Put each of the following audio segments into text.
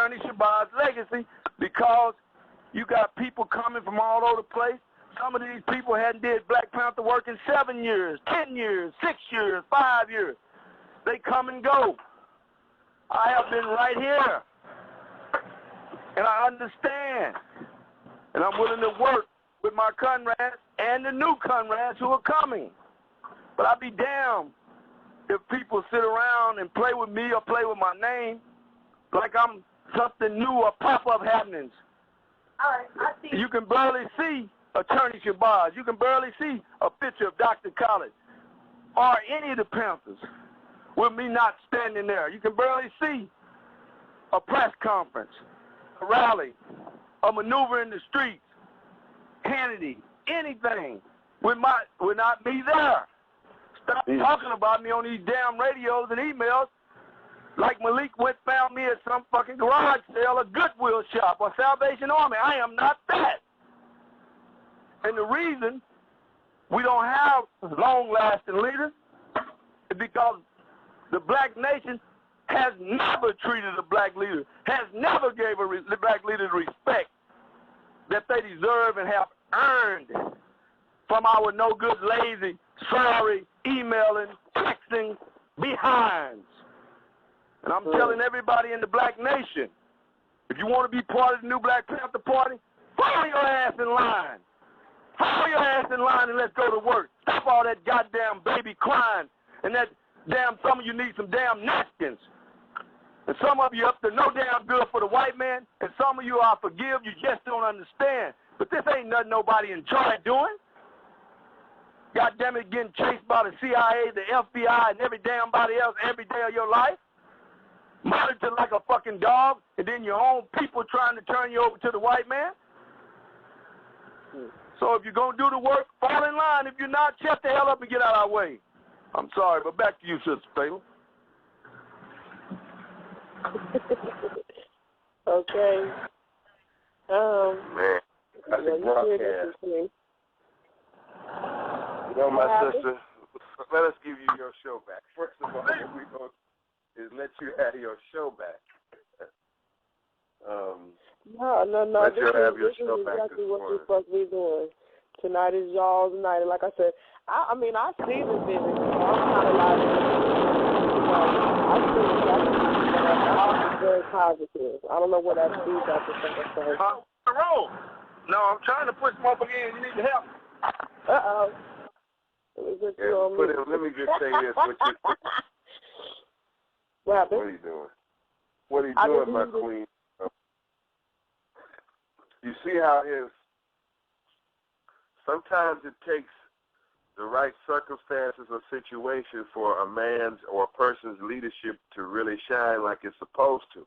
Attorney Shabazz legacy because you got people coming from all over the place. Some of these people hadn't did Black Panther work in 7 years, 10 years, 6 years, 5 years. They come and go. I have been right here, and I understand, and I'm willing to work with my comrades and the new comrades who are coming. But I'd be damned if people sit around and play with me or play with my name like I'm something new or pop-up happenings. All right, I see. You can barely see Attorney Shabazz. You can barely see a picture of Dr. Khaled or any of the Panthers with me not standing there. You can barely see a press conference, a rally, a maneuver in the streets, Kennedy, anything with not me there. Stop talking about me on these damn radios and emails like Malik found me at some fucking garage sale, a Goodwill shop, or Salvation Army. I am not that. And the reason we don't have long-lasting leaders is because the black nation has never treated a black leader, has never gave the black leader the respect that they deserve and have earned from our no-good, lazy, sorry, emailing, texting behinds. And I'm telling everybody in the black nation, if you want to be part of the new Black Panther Party, follow your ass in line. Follow your ass in line and let's go to work. Stop all that goddamn baby crying and that damn, some of you need some damn napkins. And some of you up to no damn good for the white man, and some of you I forgive, you just don't understand. But this ain't nothing nobody enjoy doing. God damn it, getting chased by the CIA, the FBI, and every damn body else every day of your life. Monitored like a fucking dog, and then your own people trying to turn you over to the white man. So if you're going to do the work, fall in line. If you're not, shut the hell up and get out of our way. I'm sorry, but back to you, Sister Taylor. Okay. Man, that's a broadcast. You know, my sister, let us give you your show back. First of all, what we're going to is let you have your show back. No. Let you have your show back exactly what we're supposed to be doing. Tonight is y'all's night. And like I said, I mean, I see the vision. I'm kind of like, I see exactly I'm very positive. I don't know what that feedback is going to say. No, I'm trying to push my in. You need to help. Uh-oh. Let me just say this. What are you doing? What are you doing, my queen? You see how sometimes it takes the right circumstances or situation for a man's or a person's leadership to really shine like it's supposed to.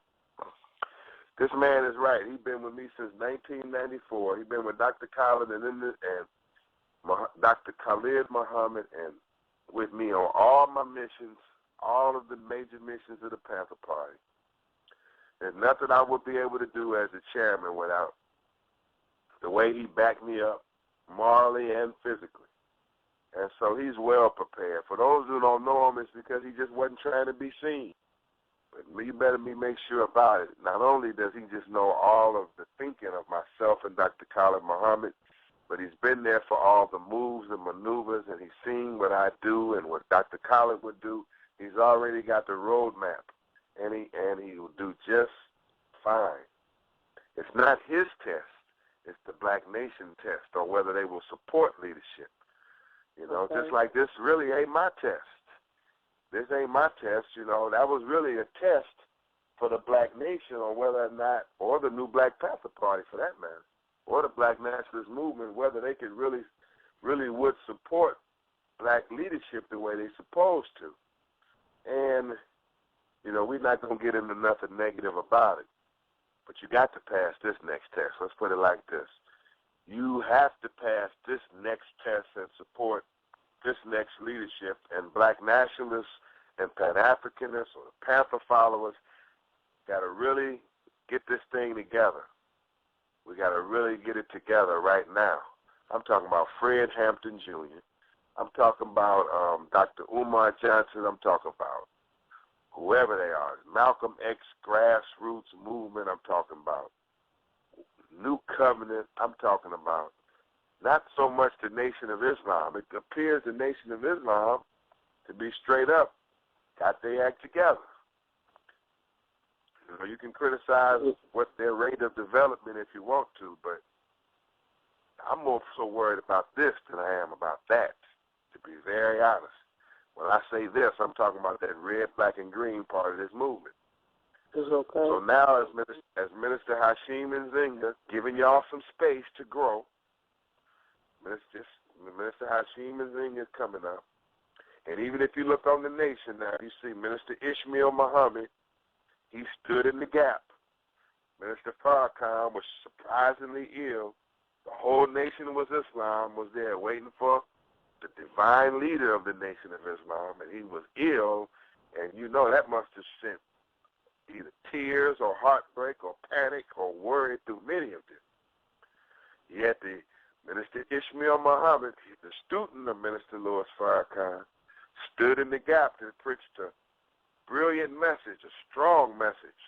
This man is right. He's been with me since 1994. He's been with Dr. Khaled and Dr. Khalid Muhammad and with me on all my missions, all of the major missions of the Panther Party. There's nothing I would be able to do as a chairman without the way he backed me up morally and physically. And so he's well prepared. For those who don't know him, it's because he just wasn't trying to be seen. But you better make sure about it. Not only does he just know all of the thinking of myself and Dr. Khalid Muhammad, but he's been there for all the moves and maneuvers, and he's seen what I do and what Dr. Khalid would do. He's already got the roadmap, and he will do just fine. It's not his test. It's the Black Nation test on whether they will support leadership. You know, okay. Just like this really ain't my test. This ain't my test. You know, that was really a test for the Black Nation on whether or not, or the new Black Panther Party for that matter, or the Black Nationalist Movement, whether they could really would support black leadership the way they're supposed to. And, you know, we're not going to get into nothing negative about it. But you got to pass this next test. Let's put it like this. You have to pass this next test and support this next leadership. And black nationalists and Pan-Africanists or Panther followers got to really get this thing together. We got to really get it together right now. I'm talking about Fred Hampton Jr. I'm talking about Dr. Umar Johnson. I'm talking about whoever they are. Malcolm X grassroots movement I'm talking about. New Covenant I'm talking about. Not so much the Nation of Islam. It appears the Nation of Islam, to be straight up, got their act together. You know, you can criticize what their rate of development if you want to, but I'm more so worried about this than I am about that, to be very honest. When I say this, I'm talking about that red, black, and green part of this movement. It's okay. So now, as Minister Hashim Nzinga giving y'all some space to grow, Minister Hashim Nzinga is coming up. And even if you look on the nation now, you see Minister Ishmael Muhammad, he stood in the gap. Minister Farrakhan was surprisingly ill. The whole nation was Islam, was there waiting for the divine leader of the Nation of Islam, and he was ill, and you know that must have sent either tears or heartbreak or panic or worry through many of them. Yet the Minister Ishmael Muhammad, the student of Minister Louis Farrakhan, stood in the gap and preached a brilliant message, a strong message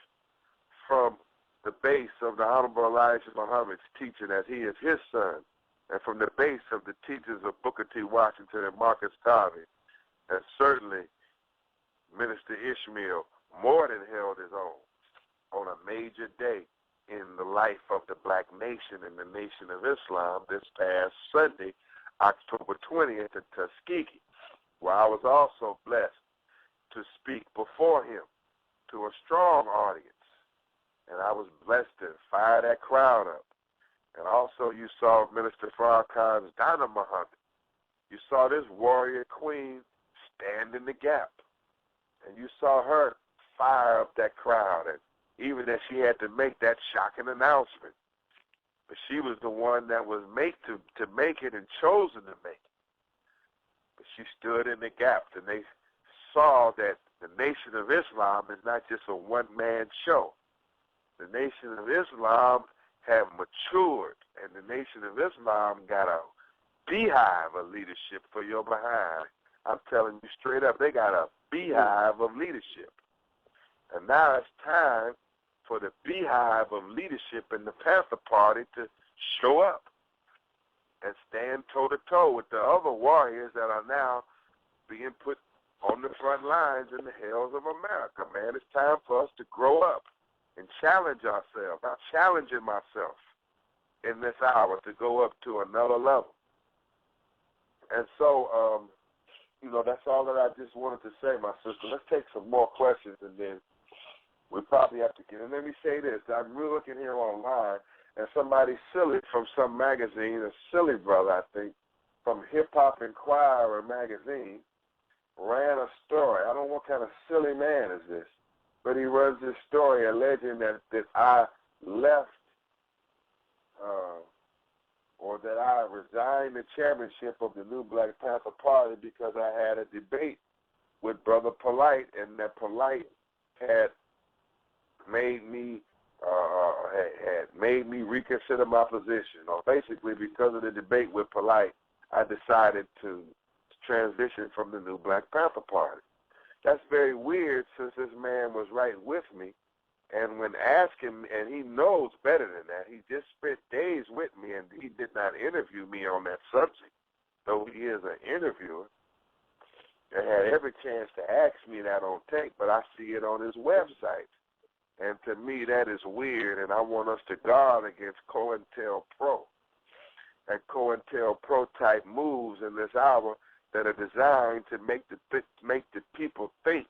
from the base of the Honorable Elijah Muhammad's teaching as he is his son, and from the base of the teachings of Booker T. Washington and Marcus Garvey. And certainly Minister Ishmael more than held his own on a major day in the life of the black nation and the Nation of Islam this past Sunday, October 20th in Tuskegee, where I was also blessed to speak before him to a strong audience. And I was blessed to fire that crowd up. And also you saw Minister Farrakhan's Donna Muhammad. You saw this warrior queen stand in the gap. And you saw her fire up that crowd. And even that she had to make that shocking announcement. But she was the one that was made to make it and chosen to make it. But she stood in the gap, and they saw that the Nation of Islam is not just a one-man show. The Nation of Islam have matured, and the Nation of Islam got a beehive of leadership for your behind. I'm telling you straight up, they got a beehive of leadership. And now it's time for the beehive of leadership in the Panther Party to show up and stand toe-to-toe with the other warriors that are now being put on the front lines in the hells of America. Man, it's time for us to grow up and challenge ourselves. I'm challenging myself in this hour to go up to another level. And so, that's all that I just wanted to say, my sister. Let's take some more questions, and then we probably have to get. And let me say this. I'm looking here online, and somebody silly from some magazine, a silly brother, I think, from Hip Hop Inquirer magazine, ran a story. I don't know what kind of silly man is this, but he runs this story alleging that I left or that I resigned the chairmanship of the new Black Panther Party because I had a debate with Brother Polite, and that Polite had made me reconsider my position. Or basically, because of the debate with Polite, I decided to transition from the new Black Panther Party. That's very weird, since this man was right with me. And when asked him, and he knows better than that, he just spent days with me, and he did not interview me on that subject, though he is an interviewer, and had every chance to ask me that on tape, but I see it on his website. And to me, that is weird, and I want us to guard against COINTELPRO and COINTELPRO type moves in this hour that are designed to make the people think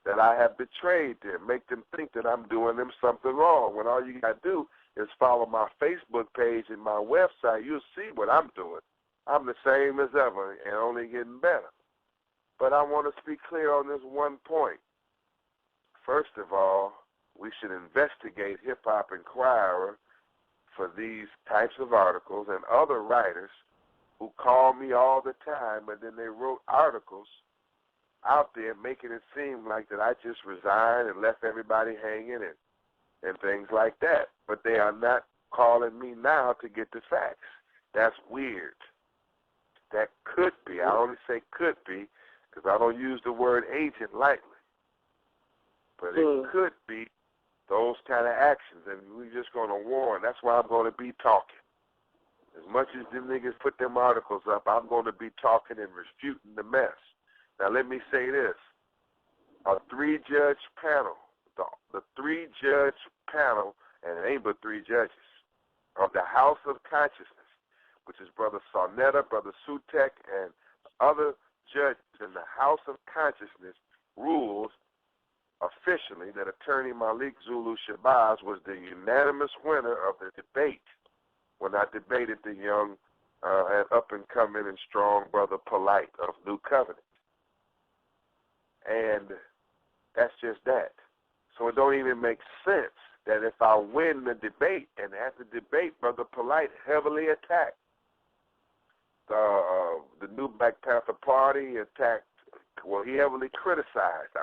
that I have betrayed them, make them think that I'm doing them something wrong, when all you got to do is follow my Facebook page and my website. You'll see what I'm doing. I'm the same as ever and only getting better. But I want to be clear on this one point. First of all, we should investigate Hip Hop Inquirer for these types of articles and other writers who call me all the time, but then they wrote articles out there making it seem like that I just resigned and left everybody hanging and things like that. But they are not calling me now to get the facts. That's weird. That could be. I only say could be because I don't use the word agent lightly. But it could be those kind of actions, and we're just going to warn. That's why I'm going to be talking. As much as them niggas put them articles up, I'm going to be talking and refuting the mess. Now, let me say this. A three-judge panel, the three-judge panel, and it ain't but three judges, of the House of Consciousness, which is Brother Sarnetta, Brother Sutek, and other judges in the House of Consciousness, rules officially that Attorney Malik Zulu Shabazz was the unanimous winner of the debate when I debated the young and up-and-coming and strong Brother Polite of New Covenant. And that's just that. So it don't even make sense that if I win the debate, and at the debate, Brother Polite heavily attacked the new Black Panther Party, he heavily criticized,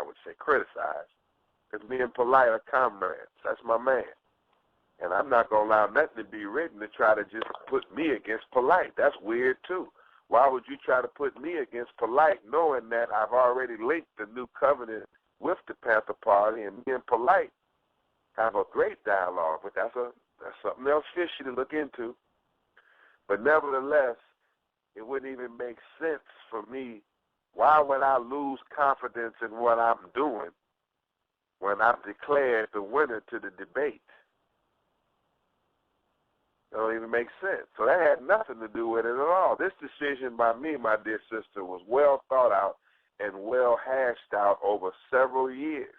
because me and Polite are comrades. That's my man. And I'm not going to allow nothing to be written to try to just put me against Polite. That's weird, too. Why would you try to put me against Polite knowing that I've already linked the New Covenant with the Panther Party, and me and Polite have a great dialogue, but that's something else fishy to look into. But nevertheless, it wouldn't even make sense for me. Why would I lose confidence in what I'm doing when I've declared the winner to the debate? It don't even make sense. So that had nothing to do with it at all. This decision by me, my dear sister, was well thought out and well hashed out over several years,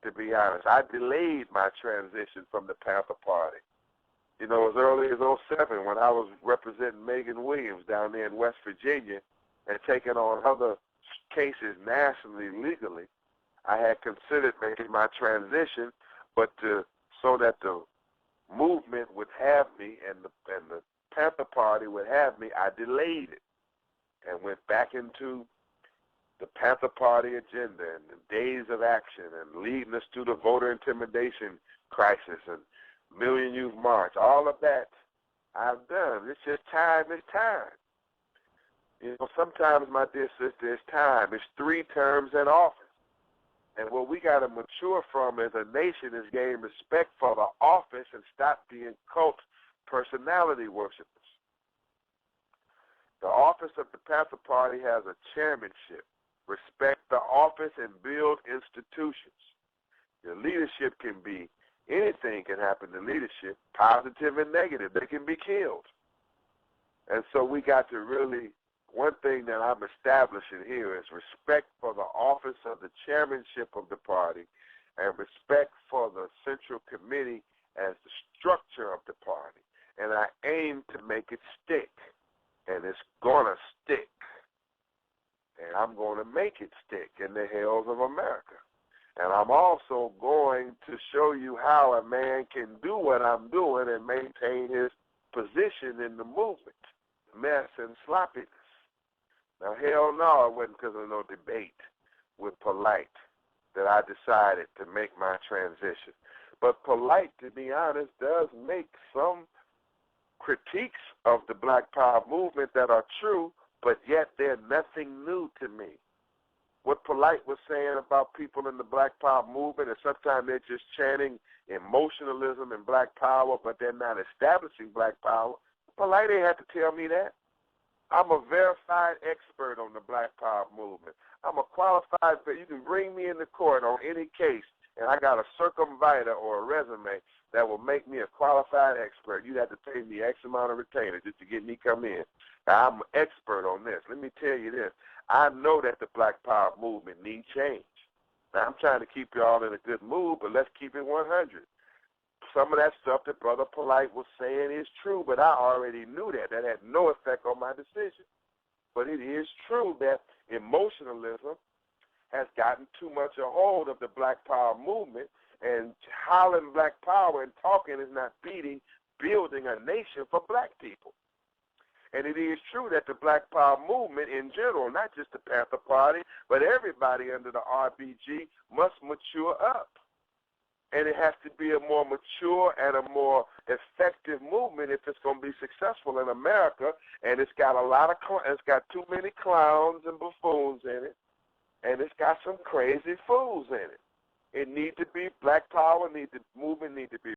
to be honest. I delayed my transition from the Panther Party. As early as 2007 when I was representing Megan Williams down there in West Virginia and taking on other cases nationally, legally, I had considered making my transition, but so that the movement would have me and the Panther Party would have me, I delayed it and went back into the Panther Party agenda and the days of action and leading us through the voter intimidation crisis and Million Youth March. All of that I've done. It's just time. It's time. Sometimes, my dear sister, it's time. It's 3 terms in office. And what we got to mature from as a nation is gain respect for the office and stop being cult personality worshipers. The office of the Panther Party has a chairmanship. Respect the office and build institutions. Your leadership can be, anything can happen to leadership, positive and negative. They can be killed. And so we got to really, one thing that I'm establishing here is respect for the office of the chairmanship of the party and respect for the central committee as the structure of the party. And I aim to make it stick. And it's going to stick. And I'm going to make it stick in the hills of America. And I'm also going to show you how a man can do what I'm doing and maintain his position in the movement. Mess and sloppiness. Now, hell no, it wasn't because of no debate with Polite that I decided to make my transition. But Polite, to be honest, does make some critiques of the Black Power movement that are true, but yet they're nothing new to me. What Polite was saying about people in the Black Power movement, and sometimes they're just chanting emotionalism and Black Power, but they're not establishing Black Power. Polite ain't have to tell me that. I'm a verified expert on the Black Power movement. I'm a qualified, you can bring me into court on any case, and I got a circumviter or a resume that will make me a qualified expert. You'd have to pay me X amount of retainer just to get me come in. Now, I'm an expert on this. Let me tell you this. I know that the Black Power movement needs change. Now, I'm trying to keep y'all in a good mood, but let's keep it 100. Some of that stuff that Brother Polite was saying is true, but I already knew that. That had no effect on my decision. But it is true that emotionalism has gotten too much a hold of the Black Power movement, and hollering Black Power and talking is not building a nation for black people. And it is true that the Black Power movement in general, not just the Panther Party, but everybody under the RBG must mature up. And it has to be a more mature and a more effective movement if it's going to be successful in America. And it's got it's got too many clowns and buffoons in it. And it's got some crazy fools in it. It needs to be black power. Movement need to be